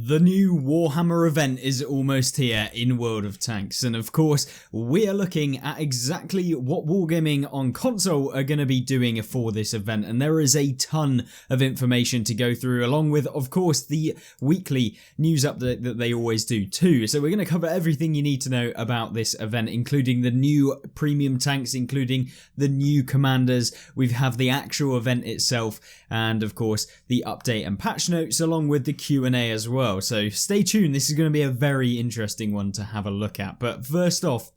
The new Warhammer event is almost here in World of Tanks, and of course we are looking at exactly what Wargaming on console are going to be doing for this event, and there is a ton of information to go through, along with of course the weekly news update that they always do too. So we're going to cover everything you need to know about this event, including the new premium tanks, including the new commanders. We have the actual event itself, and of course the update and patch notes, along with the Q&A as well. So stay tuned, this is going to be a very interesting one to have a look at. But first off,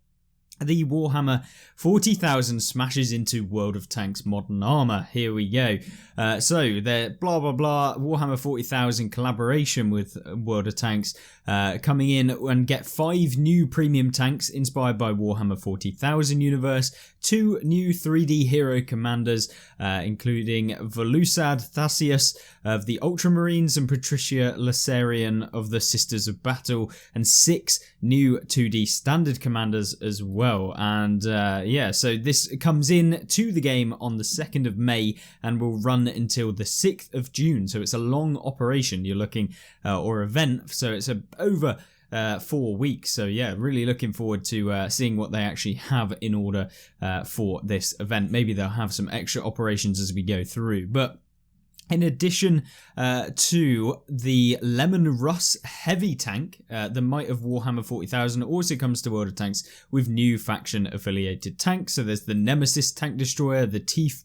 the Warhammer 40,000 smashes into World of Tanks Modern Armour. Here we go. So the blah blah blah Warhammer 40,000 collaboration with World of Tanks coming in and get 5 new premium tanks inspired by Warhammer 40,000 universe, 2 new 3D hero commanders, including Volusad Thasius of the Ultramarines and Patricia Lasarian of the Sisters of Battle, and 6 new 2D standard commanders as well. And yeah, so this comes in to the game on the 2nd of May and will run until the 6th of June. So it's a long operation you're looking, or event, so it's over 4 weeks. So yeah, really looking forward to seeing what they actually have in order for this event. Maybe they'll have some extra operations as we go through. But in addition to the Lemon Russ heavy tank, the Might of Warhammer 40,000 also comes to World of Tanks with new faction affiliated tanks. So there's the Nemesis tank destroyer, the Teeth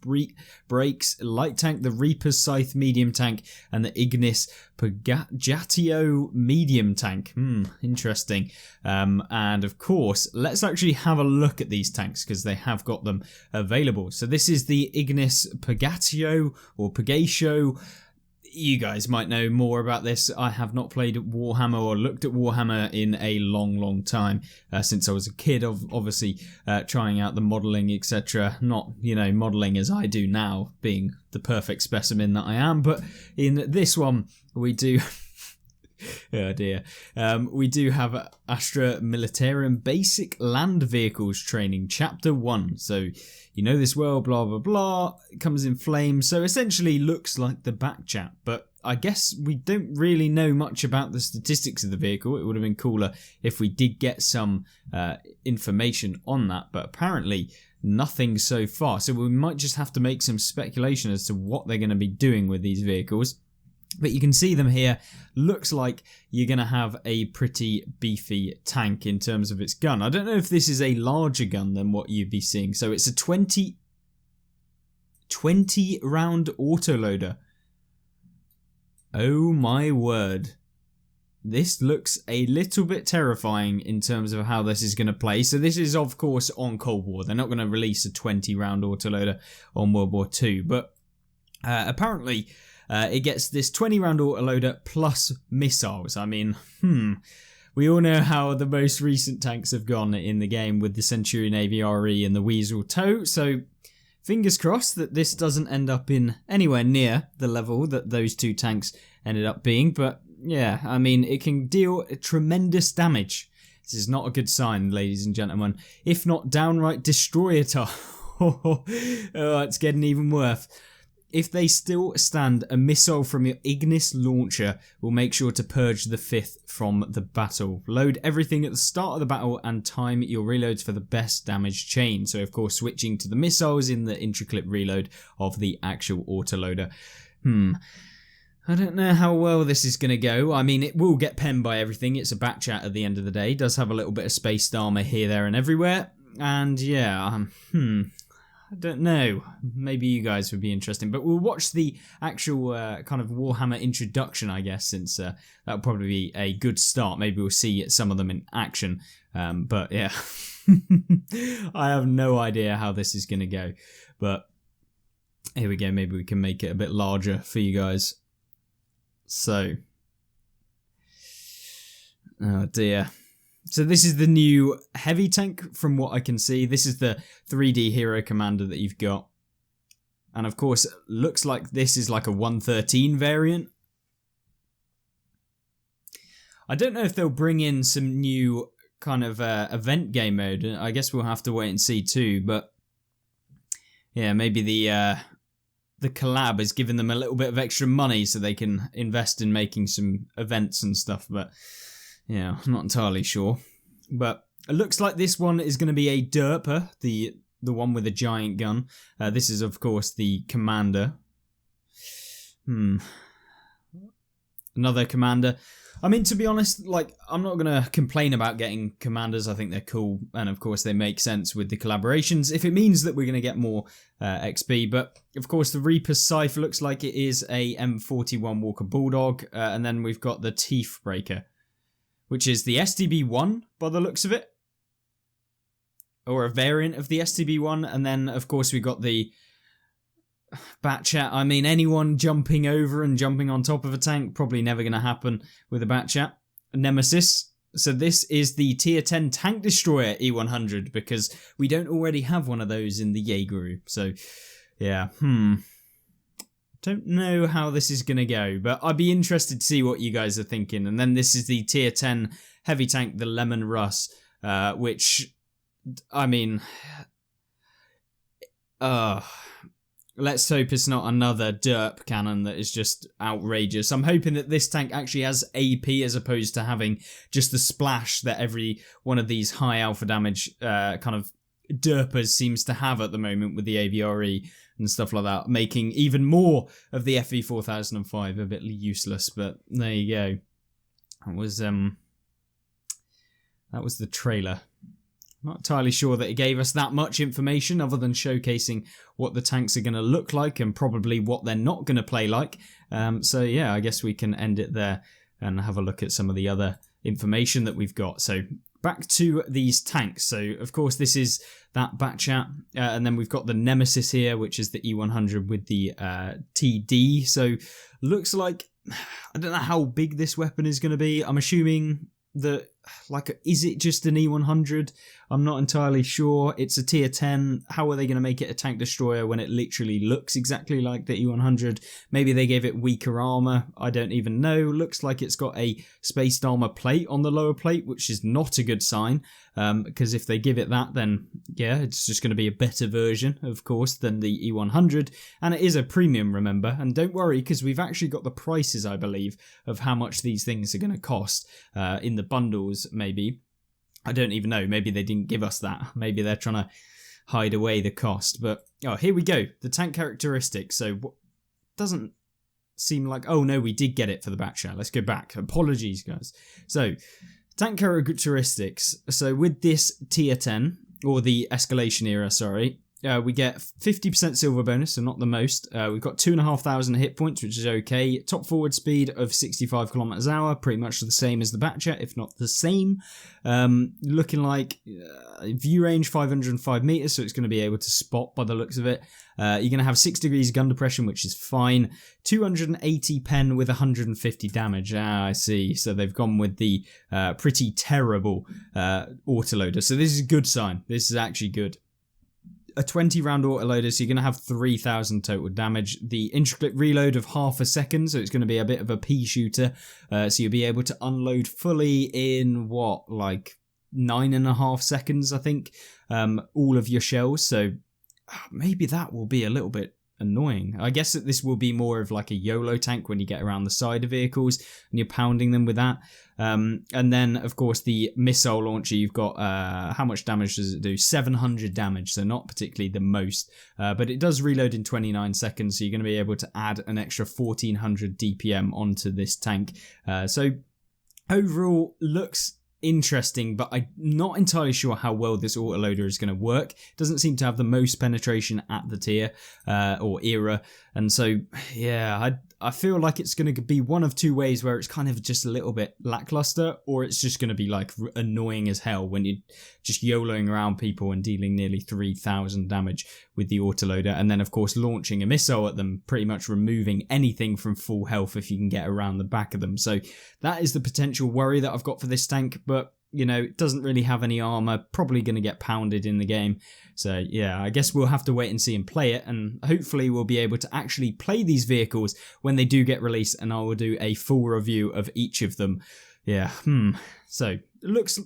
Breaks light tank, the Reaper's Scythe medium tank, and the Ignis Pagatio medium tank. Interesting. And of course, let's actually have a look at these tanks because they have got them available. So this is the Ignis Pagatio or Pagatio. You guys might know more about this. I have not played Warhammer or looked at Warhammer in a long time, since I was a kid, obviously trying out the modelling, etc. Not, modelling as I do now, being the perfect specimen that I am, but in this one we do... Oh dear. We do have Astra Militarum Basic Land Vehicles Training Chapter 1. So you know this well, blah blah blah. It comes in flames. So essentially looks like the back chap, but I guess we don't really know much about the statistics of the vehicle. It would have been cooler if we did get some information on that, but apparently nothing so far. So we might just have to make some speculation as to what they're going to be doing with these vehicles. But you can see them here. Looks like you're going to have a pretty beefy tank in terms of its gun. I don't know if this is a larger gun than what you'd be seeing. So it's a 20 round autoloader. Oh my word. This looks a little bit terrifying in terms of how this is going to play. So this is of course on Cold War. They're not going to release a 20 round autoloader on World War II. But apparently... it gets this 20 round autoloader plus missiles. I mean, we all know how the most recent tanks have gone in the game with the Centurion AVRE and the Weasel TOW, so fingers crossed that this doesn't end up in anywhere near the level that those two tanks ended up being. But yeah, I mean, it can deal tremendous damage. This is not a good sign, ladies and gentlemen, if not downright destroy it. Oh, it's getting even worse. If they still stand, a missile from your Ignis launcher will make sure to purge the 5th from the battle. Load everything at the start of the battle and time your reloads for the best damage chain. So of course switching to the missiles in the intricate reload of the actual autoloader. I don't know how well this is going to go. I mean, it will get penned by everything. It's a back chat at the end of the day. It does have a little bit of spaced armour here, there and everywhere. And yeah, I don't know. Maybe you guys would be interesting, but we'll watch the actual kind of Warhammer introduction, I guess, since that'll probably be a good start. Maybe we'll see some of them in action. But yeah, I have no idea how this is going to go. But here we go. Maybe we can make it a bit larger for you guys. So, oh dear. So this is the new heavy tank from what I can see. This is the 3D hero commander that you've got. And of course, looks like this is like a 113 variant. I don't know if they'll bring in some new kind of event game mode. I guess we'll have to wait and see too. But yeah, maybe the the collab has given them a little bit of extra money so they can invest in making some events and stuff, but yeah, I'm not entirely sure. But it looks like this one is going to be a derper, the one with a giant gun. This is, of course, the commander. Another commander. I mean, to be honest, like, I'm not going to complain about getting commanders. I think they're cool, and of course they make sense with the collaborations if it means that we're going to get more XP. But of course the Reaper Scythe looks like it is a M41 Walker Bulldog, and then we've got the Teeth Breaker, which is the STB-1 by the looks of it, or a variant of the STB-1, and then of course we got the Batchat. I mean, anyone jumping over and jumping on top of a tank, probably never going to happen with a Batchat. Nemesis. So this is the tier 10 tank destroyer E100, because we don't already have one of those in the Jaeger. So yeah, don't know how this is going to go, but I'd be interested to see what you guys are thinking. And then this is the tier 10 heavy tank, the Lemon Russ, which, I mean, let's hope it's not another derp cannon that is just outrageous. I'm hoping that this tank actually has AP as opposed to having just the splash that every one of these high alpha damage kind of derpers seems to have at the moment with the AVRE and stuff like that, making even more of the FV 4005 a bit useless. But there you go. That was the trailer. Not entirely sure that it gave us that much information other than showcasing what the tanks are going to look like and probably what they're not going to play like. So yeah, I guess we can end it there and have a look at some of the other information that we've got. So back to these tanks. So of course this is that Batchat, and then we've got the Nemesis here, which is the E100 with the TD. So looks like, I don't know how big this weapon is going to be. I'm assuming that, like, is it just an E100? I'm not entirely sure. It's a tier 10. How are they going to make it a tank destroyer when it literally looks exactly like the E100? Maybe they gave it weaker armor. I don't even know. Looks like it's got a spaced armor plate on the lower plate, which is not a good sign, because if they give it that, then yeah, it's just going to be a better version, of course, than the E100. And it is a premium, remember. And don't worry, because we've actually got the prices, I believe, of how much these things are going to cost in the bundles, maybe. I don't even know. Maybe they didn't give us that. Maybe they're trying to hide away the cost. But, oh, here we go. The tank characteristics. So, doesn't seem like... Oh, no, we did get it for the Batchat. Let's go back. Apologies, guys. So, tank characteristics. So, with this tier 10, or the escalation era, sorry, we get 50% silver bonus, so not the most. We've got 2,500 hit points, which is okay. Top forward speed of 65 kilometers an hour, pretty much the same as the Batchat, if not the same. Looking like view range 505 meters, so it's going to be able to spot by the looks of it. You're going to have 6 degrees gun depression, which is fine. 280 pen with 150 damage. Ah, I see. So they've gone with the pretty terrible autoloader. So this is a good sign. This is actually good. A 20 round autoloader, so you're going to have 3,000 total damage. The intricate reload of half a second, so it's going to be a bit of a pea shooter. So you'll be able to unload fully in, what, like 9.5 seconds, I think, all of your shells. So maybe that will be a little bit annoying. I guess that this will be more of like a YOLO tank when you get around the side of vehicles and you're pounding them with that. And then, of course, the missile launcher, you've got, how much damage does it do? 700 damage, so not particularly the most. But it does reload in 29 seconds, so you're going to be able to add an extra 1,400 DPM onto this tank. So overall, looks interesting, but I'm not entirely sure how well this autoloader is going to work. Doesn't seem to have the most penetration at the tier or era, and so yeah, I feel like it's going to be one of two ways, where it's kind of just a little bit lackluster, or it's just going to be like annoying as hell when you're just YOLOing around people and dealing nearly 3,000 damage with the autoloader, and then of course launching a missile at them, pretty much removing anything from full health if you can get around the back of them. So that is the potential worry that I've got for this tank, but you know, it doesn't really have any armor, probably going to get pounded in the game. So yeah, I guess we'll have to wait and see and play it, and hopefully we'll be able to actually play these vehicles when they do get released, and I will do a full review of each of them. Yeah, so it looks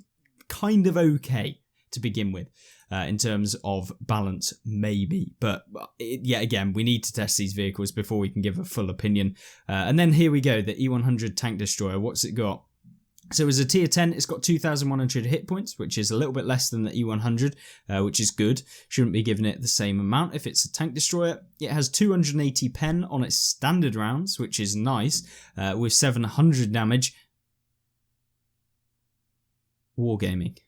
kind of okay, to begin with. In terms of balance, maybe. But yet again, we need to test these vehicles before we can give a full opinion. And then here we go, the E100 Tank Destroyer. What's it got? So as a tier 10, it's got 2,100 hit points, which is a little bit less than the E100, which is good. Shouldn't be giving it the same amount if it's a tank destroyer. It has 280 pen on its standard rounds, which is nice, with 700 damage. Wargaming.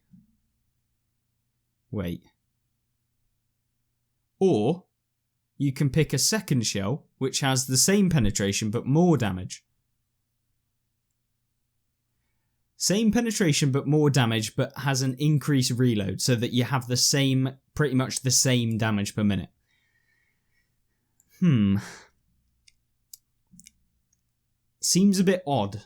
Wait. Or you can pick a second shell, which has the same penetration but more damage. Same penetration but more damage, but has an increased reload so that you have the same, pretty much the same damage per minute. Seems a bit odd,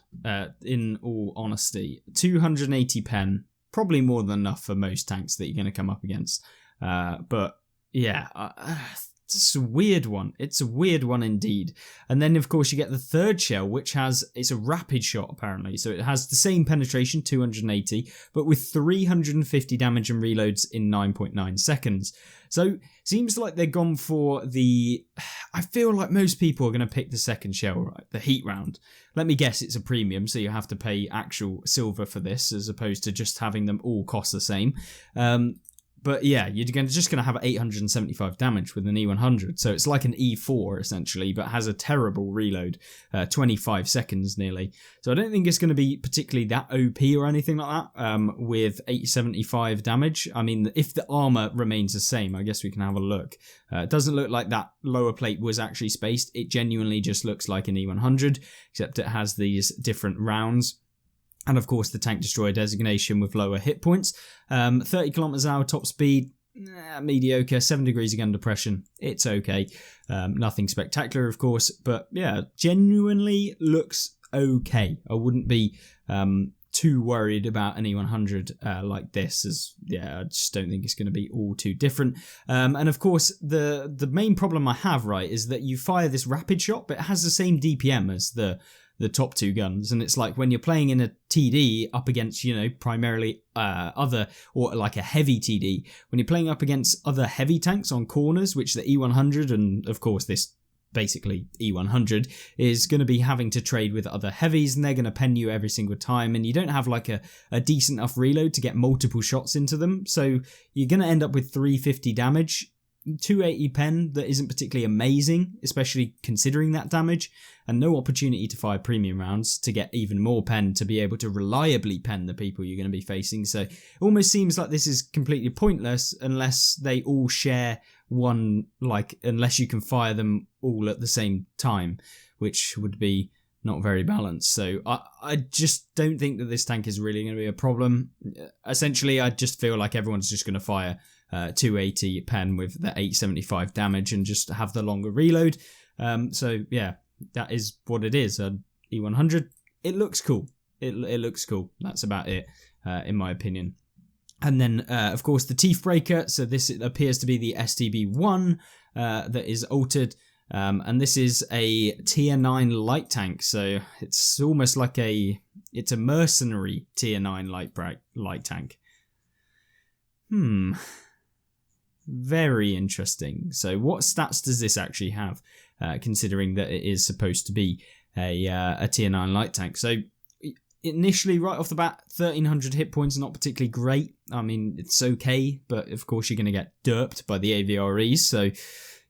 in all honesty. 280 pen, probably more than enough for most tanks that you're going to come up against. But yeah, it's a weird one. It's a weird one indeed. And then, of course, you get the third shell, which it's a rapid shot, apparently. So it has the same penetration, 280, but with 350 damage and reloads in 9.9 seconds. So seems like they've gone for I feel like most people are going to pick the second shell, right? The heat round. Let me guess, it's a premium, so you have to pay actual silver for this, as opposed to just having them all cost the same. But yeah, you're just going to have 875 damage with an E100. So it's like an E4 essentially, but has a terrible reload, 25 seconds nearly. So I don't think it's going to be particularly that OP or anything like that, with 875 damage. I mean, if the armor remains the same, I guess we can have a look. It doesn't look like that lower plate was actually spaced. It genuinely just looks like an E100, except it has these different rounds. And of course, the tank destroyer designation with lower hit points. 30 kilometers an hour top speed, mediocre. 7 degrees of gun depression, it's okay. Nothing spectacular, of course, but yeah, genuinely looks okay. I wouldn't be too worried about an E100 like this, as yeah, I just don't think it's going to be all too different. And of course, the main problem I have, right, is that you fire this rapid shot, but it has the same DPM as the top two guns, and it's like when you're playing in a TD up against, primarily other, or like a heavy TD, when you're playing up against other heavy tanks on corners, which the E100 and of course this basically E100 is going to be having to trade with other heavies, and they're going to pen you every single time, and you don't have like a decent enough reload to get multiple shots into them, so you're going to end up with 350 damage. 280 pen that isn't particularly amazing, especially considering that damage, and no opportunity to fire premium rounds to get even more pen to be able to reliably pen the people you're going to be facing. So it almost seems like this is completely pointless unless they all share one, unless you can fire them all at the same time, which would be not very balanced. So I just don't think that this tank is really going to be a problem. Essentially, I just feel like everyone's just going to fire 280 pen with the 875 damage and just have the longer reload. So yeah, that is what it is. E100, it looks cool. It looks cool. That's about it, in my opinion. And then, of course, the Teeth Breaker. So this appears to be the STB-1 that is altered. And this is a tier 9 light tank. So it's almost like it's a mercenary tier 9 light tank. Very interesting. So what stats does this actually have, considering that it is supposed to be a tier 9 light tank? So initially, right off the bat, 1300 hit points, not particularly great. I mean, it's okay, but of course you're going to get derped by the AVREs, so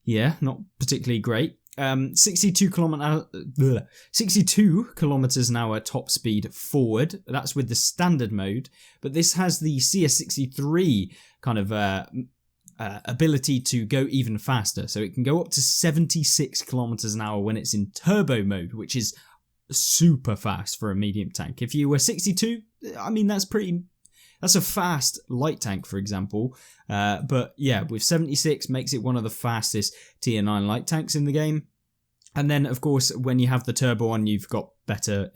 yeah, not particularly great. 62 kilometers an hour top speed forward. That's with the standard mode, but this has the CS63 kind of ability to go even faster. So it can go up to 76 kilometers an hour when it's in turbo mode, which is super fast for a medium tank. If you were 62, I mean, that's a fast light tank, for example. But yeah, with 76 makes it one of the fastest tier 9 light tanks in the game. And then, of course, when you have the turbo on, you've got better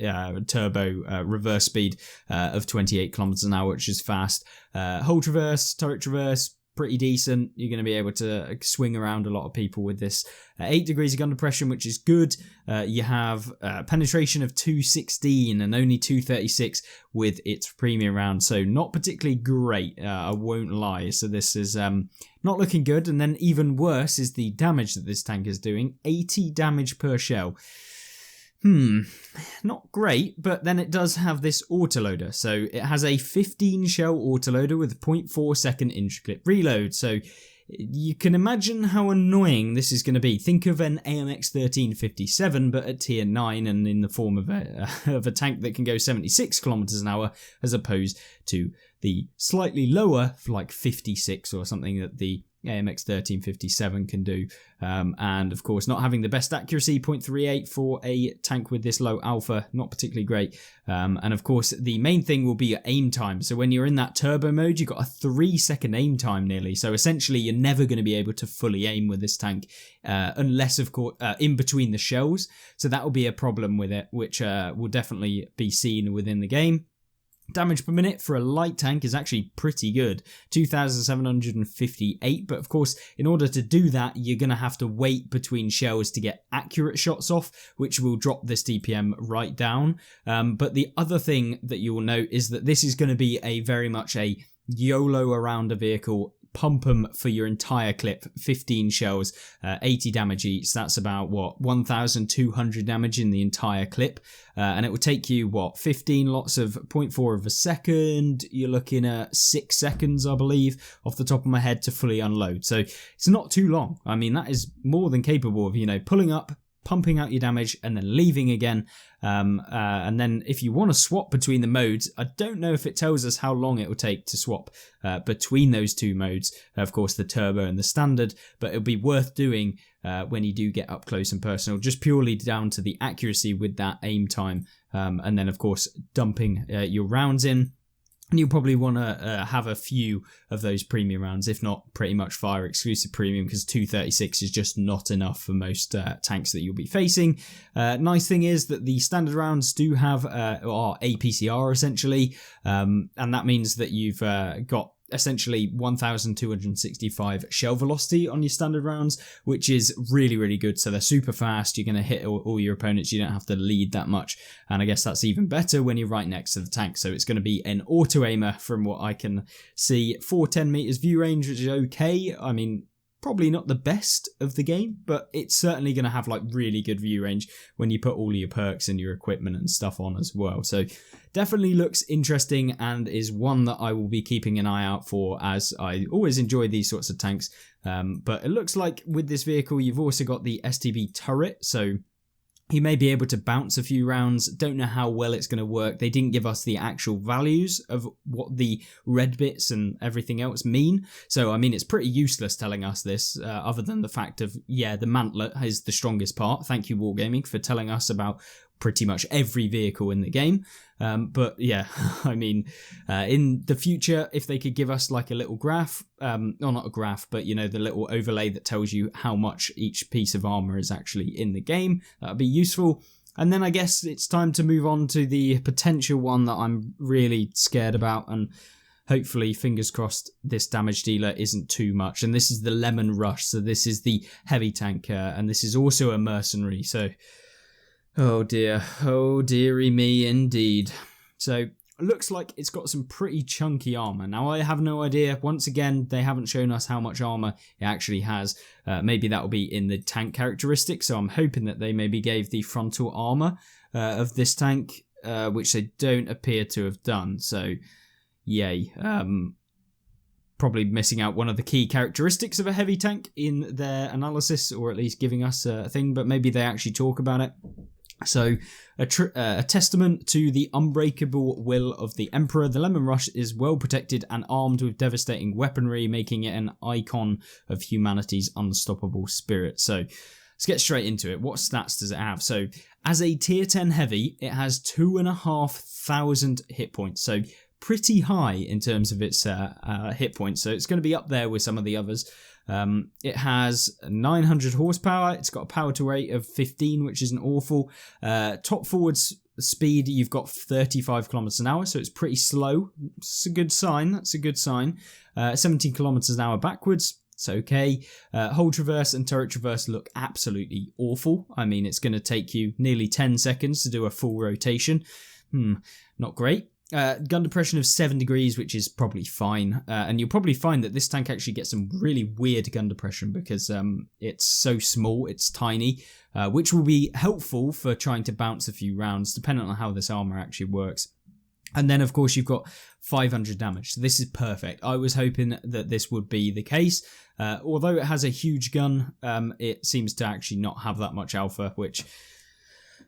turbo reverse speed of 28 kilometers an hour, which is fast. Hull traverse, turret traverse, pretty decent. You're going to be able to swing around a lot of people with this. 8 degrees of gun depression, which is good. You have penetration of 216 and only 236 with its premium round, so not particularly great, I won't lie. So this is not looking good. And then even worse is the damage that this tank is doing. 80 damage per shell. Not great, but then it does have this autoloader. So it has a 15 shell autoloader with a 0.4 second intraclip reload. So you can imagine how annoying this is going to be. Think of an AMX 1357, but at tier 9 and in the form of a tank that can go 76 kilometers an hour, as opposed to the slightly lower, like 56 or something, that the AMX 1357 can do. And of course, not having the best accuracy, 0.38 for a tank with this low alpha, not particularly great. And of course, the main thing will be your aim time. So when you're in that turbo mode, you've got a 3-second aim time nearly. So essentially, you're never going to be able to fully aim with this tank, unless, of course, in between the shells. So that will be a problem with it, which will definitely be seen within the game. Damage per minute for a light tank is actually pretty good, 2,758, but of course, in order to do that, you're going to have to wait between shells to get accurate shots off, which will drop this DPM right down. But the other thing that you will note is that this is going to be a very much a YOLO around a vehicle. Pump them for your entire clip, 15 shells, 80 damage each. That's about, 1,200 damage in the entire clip. And it will take you, 15 lots of 0.4 of a second. You're looking at 6 seconds, I believe, off the top of my head to fully unload. So it's not too long. I mean, that is more than capable of, pulling up, pumping out your damage and then leaving again. And then if you want to swap between the modes, I don't know if it tells us how long it will take to swap between those two modes, of course the turbo and the standard, but it'll be worth doing when you do get up close and personal, just purely down to the accuracy with that aim time, and then of course dumping your rounds in. And you'll probably want to have a few of those premium rounds, if not pretty much fire exclusive premium, because 236 is just not enough for most tanks that you'll be facing. Nice thing is that the standard rounds do have are APCR essentially, and that means that you've got essentially 1,265 shell velocity on your standard rounds, which is really, really good. So they're super fast. You're going to hit all your opponents. You don't have to lead that much. And I guess that's even better when you're right next to the tank. So it's going to be an auto aimer from what I can see. 410 meters view range, which is okay. I mean, probably not the best of the game, but it's certainly going to have like really good view range when you put all of your perks and your equipment and stuff on as well. So definitely looks interesting and is one that I will be keeping an eye out for, as I always enjoy these sorts of tanks. But it looks like with this vehicle, you've also got the STB turret. So you may be able to bounce a few rounds. Don't know how well it's going to work. They didn't give us the actual values of what the red bits and everything else mean. So, I mean, it's pretty useless telling us this, other than the fact of, the mantlet is the strongest part. Thank you, Wargaming, for telling us about pretty much every vehicle in the game. But yeah, I mean, in the future, if they could give us like a little graph, or not a graph, but the little overlay that tells you how much each piece of armor is actually in the game, that would be useful. And then I guess it's time to move on to the potential one that I'm really scared about, and hopefully, fingers crossed, this damage dealer isn't too much. And this is the Lemon Rush. So this is the heavy tank, and this is also a mercenary. So oh dearie me indeed. So it looks like it's got some pretty chunky armor. Now I have no idea. Once again, they haven't shown us how much armor it actually has. Maybe that will be in the tank characteristics. So I'm hoping that they maybe gave the frontal armor of this tank, which they don't appear to have done. So yay. Probably missing out one of the key characteristics of a heavy tank in their analysis, or at least giving us a thing, but maybe they actually talk about it. So, a testament to the unbreakable will of the Emperor, the Lemon Rush is well protected and armed with devastating weaponry, making it an icon of humanity's unstoppable spirit. So, let's get straight into it. What stats does it have? So, as a tier 10 heavy, it has 2,500 hit points. So, pretty high in terms of its hit points. So, it's going to be up there with some of the others. It has 900 horsepower. It's got a power to weight of 15, which isn't awful. Top forwards speed, you've got 35 kilometers an hour, so it's pretty slow. It's a good sign. That's a good sign. 17 kilometers an hour backwards. It's okay. Hull traverse and turret traverse look absolutely awful. I mean, it's going to take you nearly 10 seconds to do a full rotation. Not great. Gun depression of 7 degrees, which is probably fine. And you'll probably find that this tank actually gets some really weird gun depression because it's so small, it's tiny, which will be helpful for trying to bounce a few rounds, depending on how this armor actually works. And then, of course, you've got 500 damage. So this is perfect. I was hoping that this would be the case. Although it has a huge gun, it seems to actually not have that much alpha, which...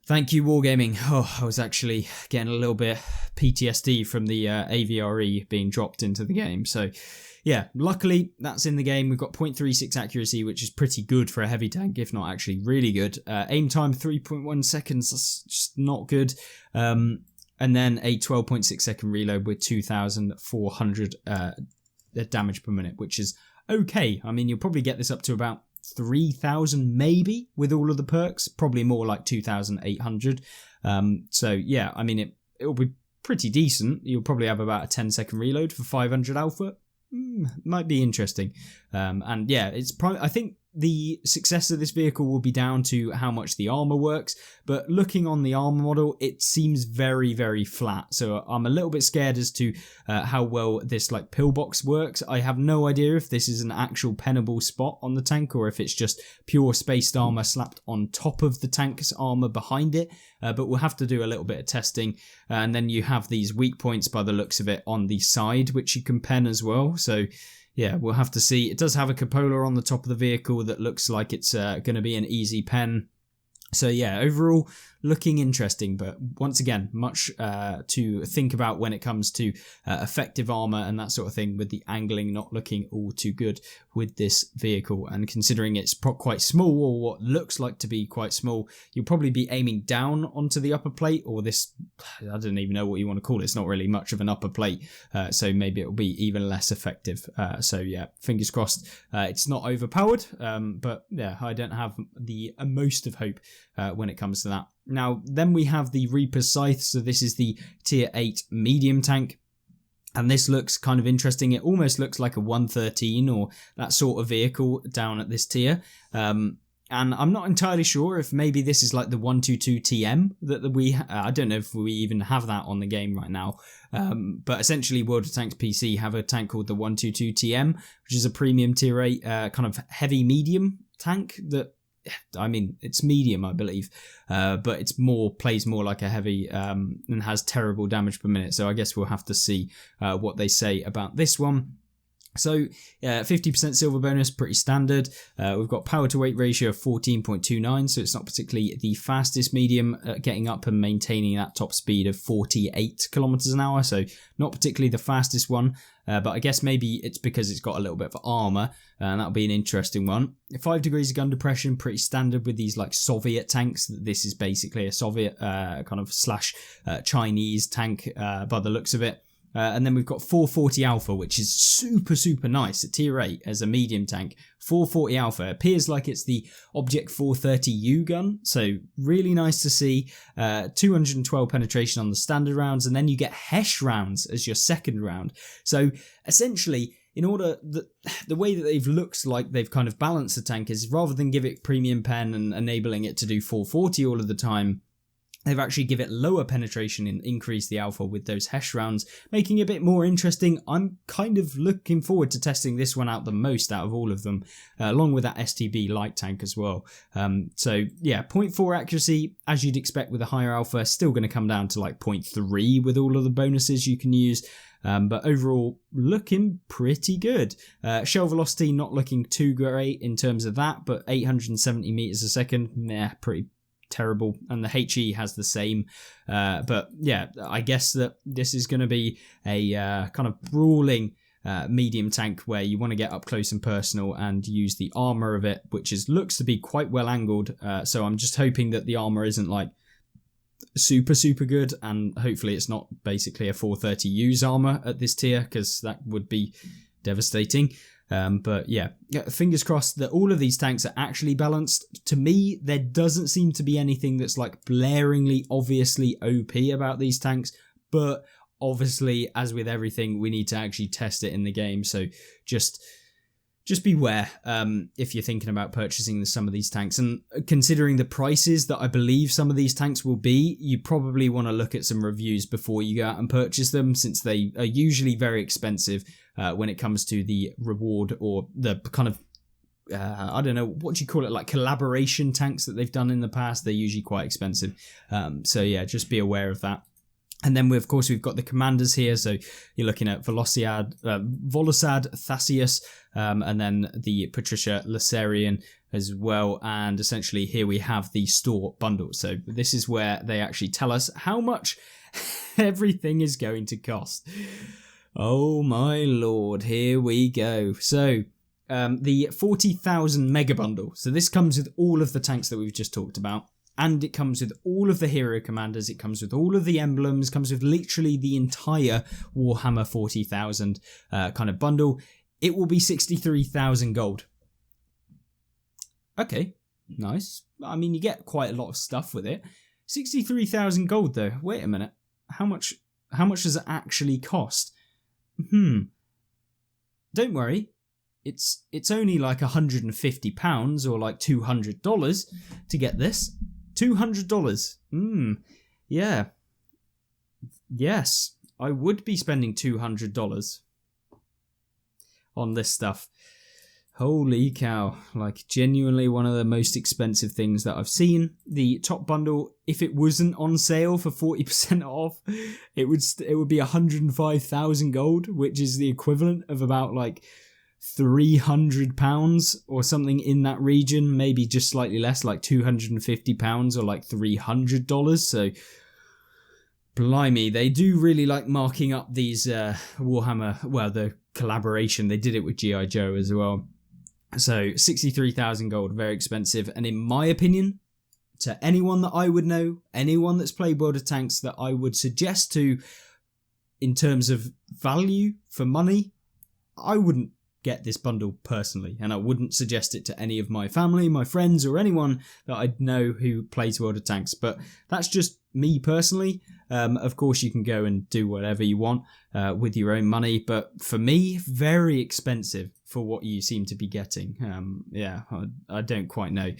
Thank you, Wargaming. Oh, I was actually getting a little bit PTSD from the AVRE being dropped into the game. So, yeah, luckily that's in the game. We've got 0.36 accuracy, which is pretty good for a heavy tank, if not actually really good. Aim time 3.1 seconds. That's just not good. And then a 12.6 second reload with 2,400 damage per minute, which is okay. I mean, you'll probably get this up to about 3,000 maybe with all of the perks, probably more like 2,800. So yeah, I mean it'll be pretty decent. You'll probably have about a 10-second reload for 500 alpha. Might be interesting. And yeah, I think the success of this vehicle will be down to how much the armor works, but looking on the armor model, it seems very, very flat. So I'm a little bit scared as to how well this like pillbox works. I have no idea if this is an actual pennable spot on the tank or if it's just pure spaced armor slapped on top of the tank's armor behind it. But we'll have to do a little bit of testing. And then you have these weak points by the looks of it on the side, which you can pen as well. So yeah, we'll have to see. It does have a cupola on the top of the vehicle that looks like it's going to be an easy pen. So yeah, overall looking interesting, but once again, much to think about when it comes to effective armor and that sort of thing, with the angling not looking all too good with this vehicle. And considering it's quite small, or what looks like to be quite small, you'll probably be aiming down onto the upper plate, or this, I don't even know what you want to call it. It's not really much of an upper plate, so maybe it'll be even less effective. So yeah, fingers crossed. It's not overpowered, but yeah, I don't have the most of hope when it comes to that. Now, then we have the Reaper Scythe. So this is the tier 8 medium tank. And this looks kind of interesting. It almost looks like a 113 or that sort of vehicle down at this tier. And I'm not entirely sure if maybe this is like the 122 TM that I don't know if we even have that on the game right now. But essentially World of Tanks PC have a tank called the 122 TM, which is a premium tier 8 kind of heavy medium tank that, I mean, it's medium, I believe, but it's plays more like a heavy and has terrible damage per minute. So I guess we'll have to see what they say about this one. So 50% silver bonus, pretty standard. We've got power to weight ratio of 14.29, so it's not particularly the fastest medium, getting up and maintaining that top speed of 48 kilometers an hour. So not particularly the fastest one, but I guess maybe it's because it's got a little bit of armor, and that'll be an interesting one. 5 degrees of gun depression, pretty standard with these like Soviet tanks. This is basically a Soviet kind of / Chinese tank by the looks of it. And then we've got 440 alpha, which is super, super nice at tier 8 as a medium tank. 440 alpha appears like it's the Object 430U gun, so really nice to see. 212 penetration on the standard rounds, and then you get Hesh rounds as your second round. So essentially, in order the way that they've looked like they've kind of balanced the tank is, rather than give it premium pen and enabling it to do 440 all of the time, they've actually give it lower penetration and increase the alpha with those Hesh rounds, making it a bit more interesting. I'm kind of looking forward to testing this one out the most out of all of them, along with that STB light tank as well. So yeah, 0.4 accuracy, as you'd expect with a higher alpha, still going to come down to like 0.3 with all of the bonuses you can use. But overall, looking pretty good. Shell velocity not looking too great in terms of that, but 870 meters a second, pretty terrible, and the HE has the same, but yeah, I guess that this is going to be a kind of brawling medium tank where you want to get up close and personal and use the armor of it, which looks to be quite well angled, so I'm just hoping that the armor isn't like super good, and hopefully it's not basically a 430 use armor at this tier, because that would be devastating. But yeah, fingers crossed that all of these tanks are actually balanced. To me, there doesn't seem to be anything that's like blaringly, obviously OP about these tanks, but obviously, as with everything, we need to actually test it in the game. So just beware if you're thinking about purchasing some of these tanks. And considering the prices that I believe some of these tanks will be, you probably want to look at some reviews before you go out and purchase them, since they are usually very expensive when it comes to the reward or the kind of, I don't know, what do you call it, like collaboration tanks that they've done in the past. They're usually quite expensive. So yeah, just be aware of that. And then, of course, we've got the commanders here. So you're looking at Volusad Thassaeus, and then the Patricia Laserian as well. And essentially here we have the store bundle. So this is where they actually tell us how much everything is going to cost. Oh my lord, here we go. So the 40,000 mega bundle. So this comes with all of the tanks that we've just talked about. And it comes with all of the hero commanders, it comes with all of the emblems, comes with literally the entire Warhammer 40,000 kind of bundle. It will be 63,000 gold. Okay, nice. I mean, you get quite a lot of stuff with it. 63,000 gold though. Wait a minute. How much does it actually cost? Don't worry. It's only like £150 or like $200 to get this. $200. Yeah. Yes, I would be spending $200 on this stuff. Holy cow. Like, genuinely one of the most expensive things that I've seen. The top bundle, if it wasn't on sale for 40% off, it would be 105,000 gold, which is the equivalent of about like £300 or something in that region, maybe just slightly less, like £250 or like $300. So blimey, they do really like marking up these Warhammer, well, the collaboration. They did it with G.I. Joe as well. So 63,000 gold, very expensive. And in my opinion, to anyone that I would know, anyone that's played World of Tanks that I would suggest to in terms of value for money, I wouldn't get this bundle personally, and I wouldn't suggest it to any of my family, my friends, or anyone that I know who plays World of Tanks. But that's just me personally. Of course, you can go and do whatever you want with your own money, but for me, very expensive for what you seem to be getting. Yeah, I don't quite know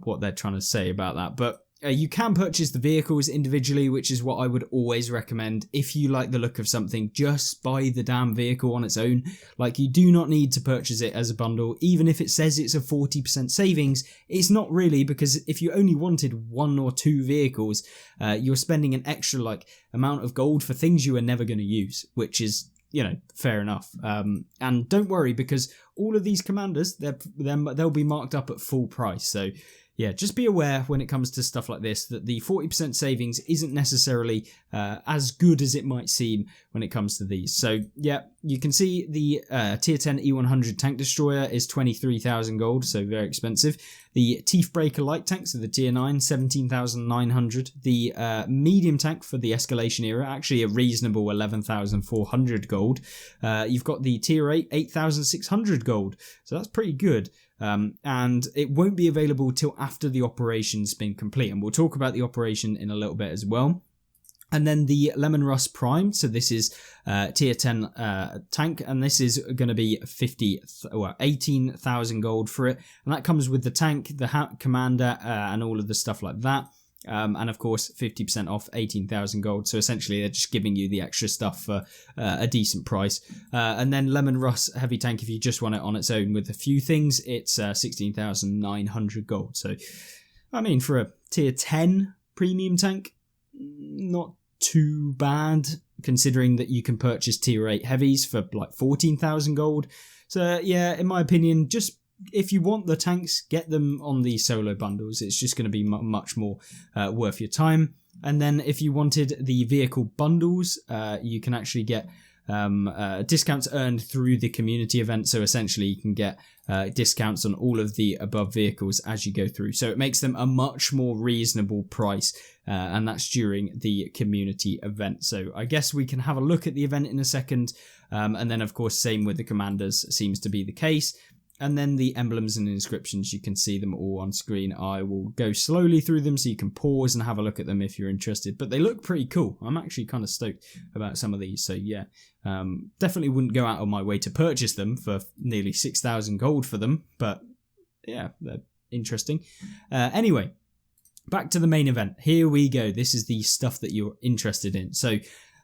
what they're trying to say about that, but you can purchase the vehicles individually, which is what I would always recommend. If you like the look of something, just buy the damn vehicle on its own. Like, you do not need to purchase it as a bundle. Even if it says it's a 40% savings, it's not really, because if you only wanted 1 or 2 vehicles, you're spending an extra like amount of gold for things you are never going to use, which is, you know, fair enough. And don't worry, because all of these commanders, they'll be marked up at full price. So yeah, just be aware when it comes to stuff like this that the 40% savings isn't necessarily as good as it might seem when it comes to these. So yeah, you can see the tier 10 E100 tank destroyer is 23,000 gold, so very expensive. The Teethbreaker light tank, so the tier 9, 17,900. The medium tank for the escalation era, actually a reasonable 11,400 gold. You've got the tier 8, 8,600 gold, so that's pretty good. And it won't be available till after the operation's been complete, and we'll talk about the operation in a little bit as well. And then the Lemon Rust Prime, so this is tier 10 tank, and this is going to be 18,000 gold for it, and that comes with the tank, the commander, and all of the stuff like that. And of course 50% off, 18,000 gold, so essentially they're just giving you the extra stuff for a decent price. And then Lemon Rust Heavy Tank, if you just want it on its own with a few things, it's 16,900 gold. So I mean, for a tier 10 premium tank, not too bad, considering that you can purchase tier 8 heavies for like 14,000 gold. So yeah, in my opinion, just if you want the tanks, get them on the solo bundles. It's just going to be much more worth your time. And then if you wanted the vehicle bundles, you can actually get discounts earned through the community event. So essentially you can get discounts on all of the above vehicles as you go through. So it makes them a much more reasonable price, and that's during the community event. So I guess we can have a look at the event in a second. And then of course, same with the commanders seems to be the case. And then the emblems and inscriptions, you can see them all on screen. I will go slowly through them so you can pause and have a look at them if you're interested. But they look pretty cool. I'm actually kind of stoked about some of these. So yeah, definitely wouldn't go out of my way to purchase them for nearly 6,000 gold for them. But yeah, they're interesting. Anyway, back to the main event. Here we go. This is the stuff that you're interested in. So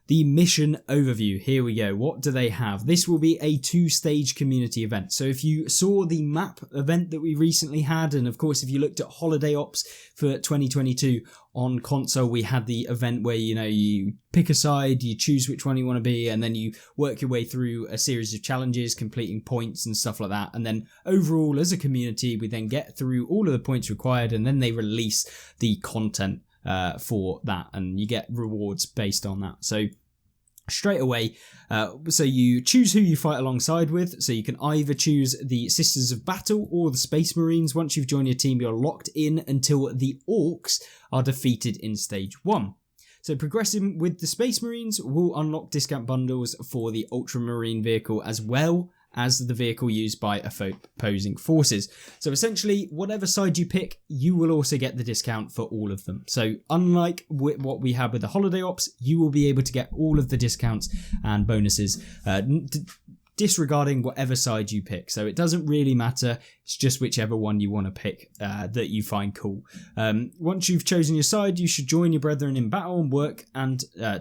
the mission overview, here we go. What do they have? This will be a 2-stage community event. So if you saw the map event that we recently had, and of course if you looked at holiday ops for 2022 on console, we had the event where, you know, you pick a side, you choose which one you want to be, and then you work your way through a series of challenges, completing points and stuff like that. And then overall as a community, we then get through all of the points required, and then they release the content for that, and you get rewards based on that. So straight away, so you choose who you fight alongside with. So you can either choose the Sisters of Battle or the Space Marines. Once you've joined your team, you're locked in until the Orcs are defeated in stage 1. So progressing with the Space Marines will unlock discount bundles for the Ultramarine vehicle as well as the vehicle used by opposing forces. So essentially, whatever side you pick, you will also get the discount for all of them. So unlike what we have with the holiday ops, you will be able to get all of the discounts and bonuses, disregarding whatever side you pick. So it doesn't really matter. It's just whichever one you want to pick that you find cool. Once you've chosen your side, you should join your brethren in battle and work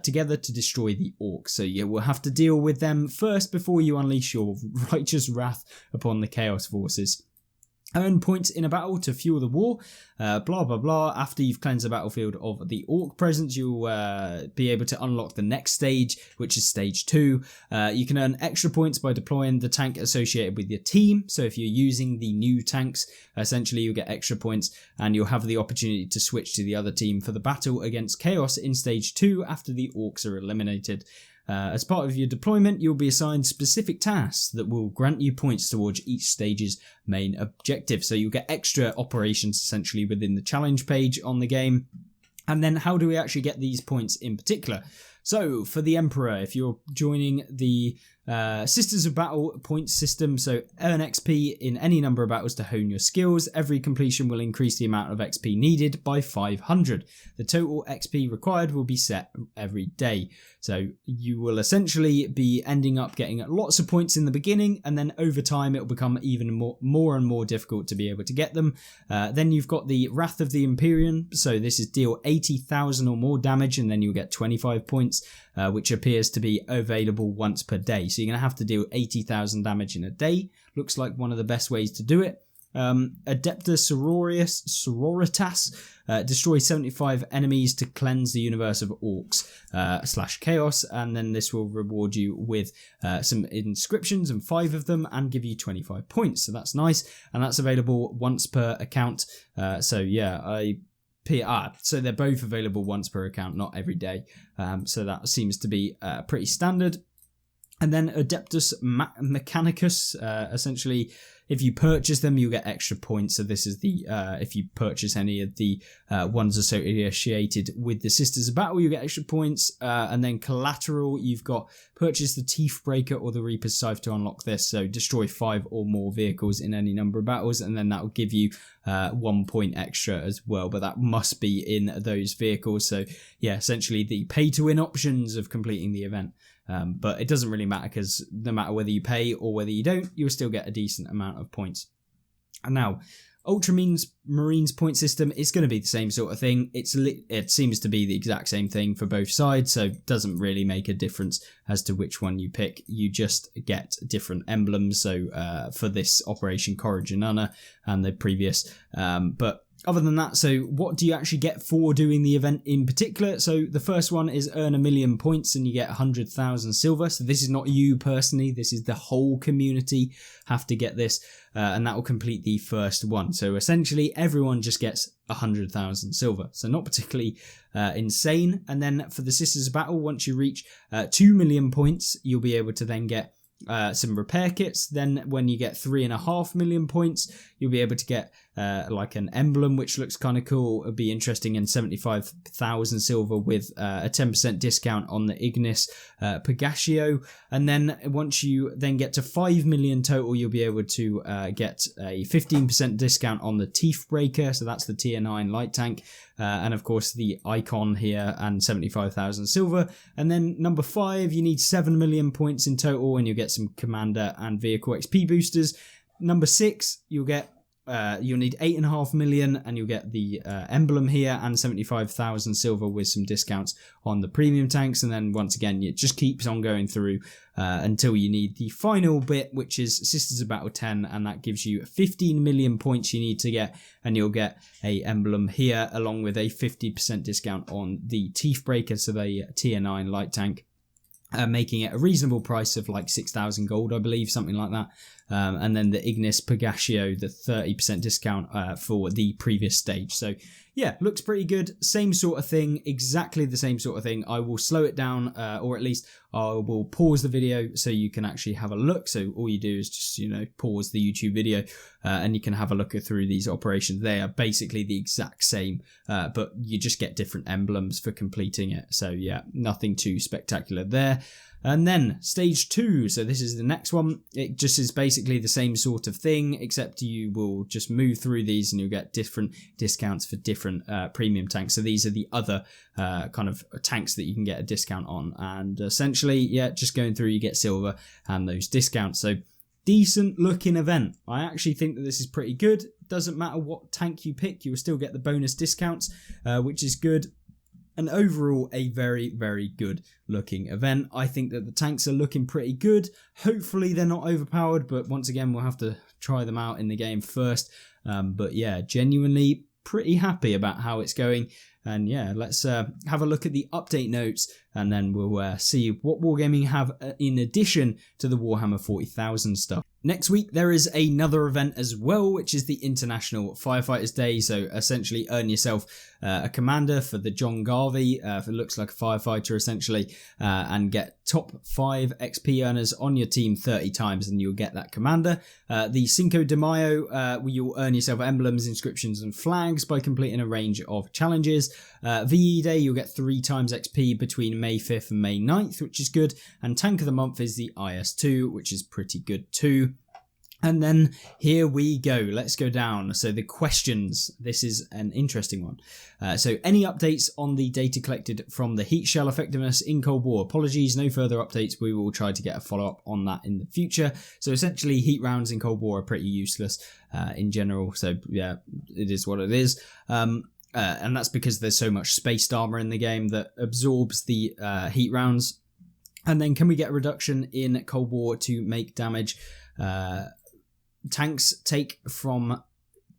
together to destroy the orcs. So you will have to deal with them first before you unleash your righteous wrath upon the chaos forces. Earn points in a battle to fuel the war, blah blah blah. After you've cleansed the battlefield of the orc presence, you'll be able to unlock the next stage, which is stage 2. You can earn extra points by deploying the tank associated with your team. So if you're using the new tanks, essentially you'll get extra points, and you'll have the opportunity to switch to the other team for the battle against chaos in stage 2 after the orcs are eliminated. As part of your deployment, you'll be assigned specific tasks that will grant you points towards each stage's main objective. So you'll get extra operations essentially within the challenge page on the game. And then how do we actually get these points in particular? So for the Emperor, if you're joining the Sisters of Battle points system, so earn XP in any number of battles to hone your skills. Every completion will increase the amount of XP needed by 500. The total XP required will be set every day. So you will essentially be ending up getting lots of points in the beginning, and then over time it will become even more and more difficult to be able to get them. Then you've got the Wrath of the Empyrean. So this is deal 80,000 or more damage, and then you'll get 25 points, which appears to be available once per day. So you're going to have to deal 80,000 damage in a day. Looks like one of the best ways to do it. Adeptus Sororitas, destroy 75 enemies to cleanse the universe of orcs / chaos, and then this will reward you with some inscriptions, and 5 of them, and give you 25 points. So that's nice, and that's available once per account. So yeah, so they're both available once per account, not every day. So that seems to be pretty standard. And then Adeptus Mechanicus, essentially, if you purchase them, you get extra points. So this is the, if you purchase any of the ones associated with the Sisters of Battle, you get extra points. And then Collateral, you've got purchase the Teeth Breaker or the Reaper's Scythe to unlock this. So destroy 5 or more vehicles in any number of battles, and then that will give you 1 point extra as well. But that must be in those vehicles. So yeah, essentially the pay-to-win options of completing the event. But it doesn't really matter, because no matter whether you pay or whether you don't, you'll still get a decent amount of points. And now, Ultramarines point system is going to be the same sort of thing. It seems to be the exact same thing for both sides, so it doesn't really make a difference as to which one you pick. You just get different emblems. So for this Operation Courage and Honor and the previous, but other than that, so what do you actually get for doing the event in particular? So the first one is earn 1 million points and you get 100,000 silver. So this is not you personally, this is the whole community have to get this, and that will complete the first one. So essentially everyone just gets 100,000 silver. So not particularly insane. And then for the Sisters of Battle, once you reach 2 million points, you'll be able to then get some repair kits. Then when you get 3.5 million points, you'll be able to get like an emblem, which looks kind of cool. It'll be interesting, and 75,000 silver with a 10% discount on the Ignis Pagaccio. And then once you then get to 5 million total, you'll be able to get a 15% discount on the Teeth Breaker. So that's the tier 9 light tank. And of course the icon here, and 75,000 silver. And then number 5, you need 7 million points in total, and you'll get some commander and vehicle XP boosters. Number 6, you'll need 8.5 million, and you'll get the emblem here, and 75,000 silver with some discounts on the premium tanks. And then once again, it just keeps on going through until you need the final bit, which is Sisters of Battle 10, and that gives you 15 million points you need to get, and you'll get a emblem here along with a 50% discount on the Teeth Breaker, so the tier 9 light tank. Making it a reasonable price of like 6,000 gold, I believe, something like that. And then the Ignis Pagaccio, the 30% discount for the previous stage. So yeah, looks pretty good. Same sort of thing, exactly the same sort of thing. I will slow it down, or at least I will pause the video so you can actually have a look. So all you do is just, pause the YouTube video and you can have a look through these operations. They are basically the exact same, but you just get different emblems for completing it. So yeah, nothing too spectacular there. And then stage 2, so this is the next one. It just is basically the same sort of thing, except you will just move through these and you'll get different discounts for different premium tanks. So these are the other kind of tanks that you can get a discount on. And essentially, yeah, just going through, you get silver and those discounts. So decent looking event. I actually think that this is pretty good. Doesn't matter what tank you pick, you will still get the bonus discounts, which is good. And overall, a very, very good looking event. I think that the tanks are looking pretty good. Hopefully they're not overpowered, but once again, we'll have to try them out in the game first. But yeah, genuinely pretty happy about how it's going. And yeah, let's have a look at the update notes, and then we'll see what Wargaming have in addition to the Warhammer 40,000 stuff. Next week, there is another event as well, which is the International Firefighters Day. So essentially earn yourself a commander for the John Garvey, if it looks like a firefighter essentially, and get top 5 XP earners on your team 30 times, and you'll get that commander. The Cinco de Mayo, you'll earn yourself emblems, inscriptions and flags by completing a range of challenges. VE Day, you'll get 3 times XP between May 5th and May 9th, which is good. And Tank of the Month is the IS2, which is pretty good too. And then here we go. Let's go down. So the questions. This is an interesting one. So any updates on the data collected from the heat shell effectiveness in Cold War? Apologies, no further updates. We will try to get a follow-up on that in the future. So essentially heat rounds in Cold War are pretty useless in general. So yeah, it is what it is. And that's because there's so much spaced armor in the game that absorbs the heat rounds. And then can we get a reduction in Cold War to make damage tanks take from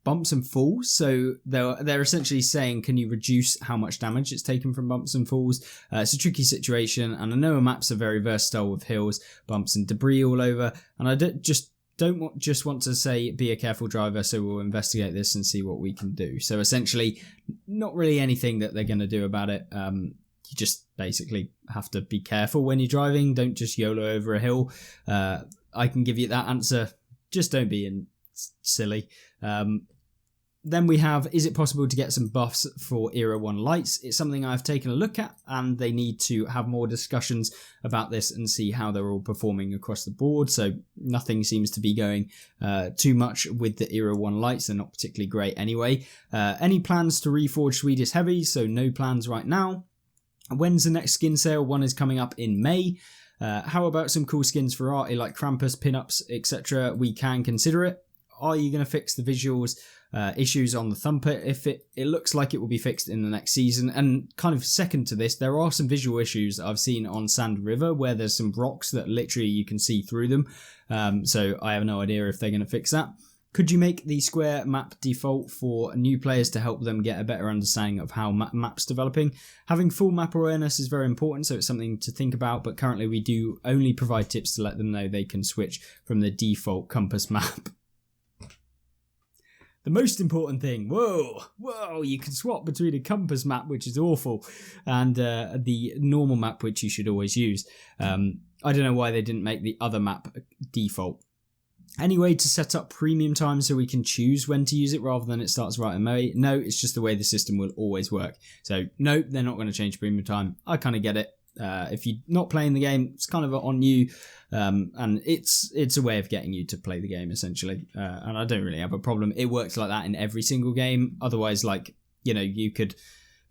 bumps and falls? So they're essentially saying, can you reduce how much damage it's taken from bumps and falls? It's a tricky situation, and I know maps are very versatile with hills, bumps and debris all over, and I don't want to say be a careful driver, so we'll investigate this and see what we can do. So essentially, not really anything that they're going to do about it. You just basically have to be careful when you're driving. Don't just YOLO over a hill. I can give you that answer. Just don't be silly. Then we have, is it possible to get some buffs for Era 1 lights? It's something I've taken a look at, and they need to have more discussions about this and see how they're all performing across the board. So nothing seems to be going too much with the Era 1 lights. They're not particularly great anyway. Any plans to reforge Swedish Heavy? So no plans right now. When's the next skin sale? One is coming up in May. How about some cool skins for Artie like Krampus, pinups, etc.? We can consider it. Are you going to fix the visuals issues on the thumper? If it looks like it will be fixed in the next season. And kind of second to this, there are some visual issues that I've seen on Sand River where there's some rocks that literally you can see through them. So I have no idea if they're going to fix that. Could you make the square map default for new players to help them get a better understanding of how map's developing? Having full map awareness is very important, so it's something to think about, but currently we do only provide tips to let them know they can switch from the default compass map. The most important thing, whoa, you can swap between a compass map, which is awful, and the normal map, which you should always use. I don't know why they didn't make the other map default. Any way to set up premium time so we can choose when to use it rather than it starts right away? No, it's just the way the system will always work. So no, they're not going to change premium time. I kind of get it. If you're not playing the game, it's kind of on you, and it's a way of getting you to play the game essentially. And I don't really have a problem. It works like that in every single game. Otherwise, like, you know, you could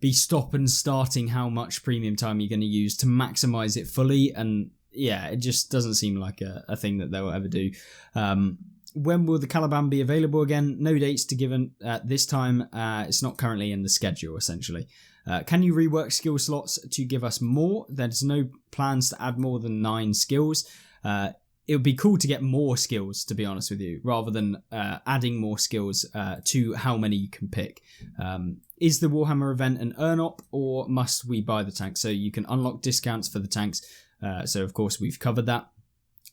be stop and starting how much premium time you're going to use to maximize it fully, and yeah, it just doesn't seem like a thing that they'll ever do. When will the Caliban be available again? No dates to given at this time. It's not currently in the schedule, essentially. Can you rework skill slots to give us more? There's no plans to add more than 9 skills. It would be cool to get more skills, to be honest with you, rather than adding more skills to how many you can pick. Is the Warhammer event an earn-op, or must we buy the tanks? So you can unlock discounts for the tanks. So of course we've covered that.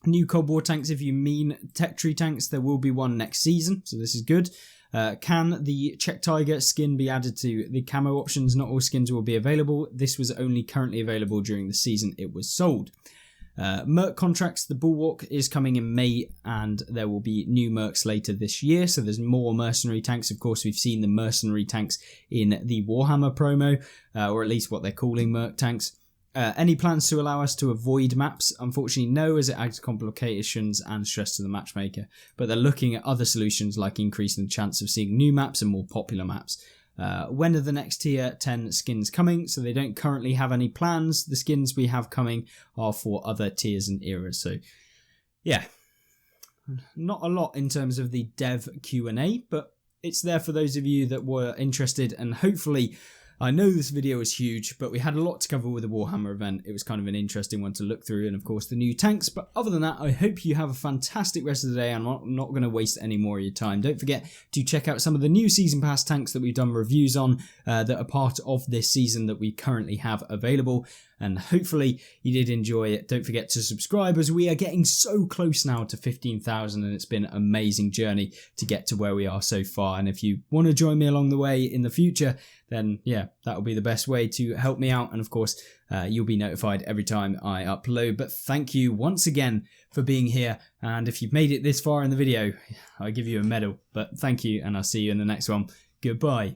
New Cold War tanks, if you mean Tech Tree tanks, there will be one next season, so this is good. Can the Czech Tiger skin be added to the camo options? Not all skins will be available. This was only currently available during the season it was sold. Merc contracts, the Bulwark is coming in May, and there will be new mercs later this year, so there's more mercenary tanks. Of course, we've seen the mercenary tanks in the Warhammer promo, or at least what they're calling merc tanks. Any plans to allow us to avoid maps? Unfortunately, no, as it adds complications and stress to the matchmaker. But they're looking at other solutions like increasing the chance of seeing new maps and more popular maps. When are the next tier 10 skins coming? So they don't currently have any plans. The skins we have coming are for other tiers and eras. So yeah, not a lot in terms of the dev Q&A, but it's there for those of you that were interested, and hopefully, I know this video is huge, but we had a lot to cover with the Warhammer event. It was kind of an interesting one to look through, and of course the new tanks. But other than that, I hope you have a fantastic rest of the day. I'm not going to waste any more of your time. Don't forget to check out some of the new Season Pass tanks that we've done reviews on that are part of this season that we currently have available. And hopefully you did enjoy it. Don't forget to subscribe, as we are getting so close now to 15,000, and it's been an amazing journey to get to where we are so far. And if you want to join me along the way in the future, then yeah, that will be the best way to help me out. And of course, you'll be notified every time I upload. But thank you once again for being here. And if you've made it this far in the video, I give you a medal. But thank you, and I'll see you in the next one. Goodbye.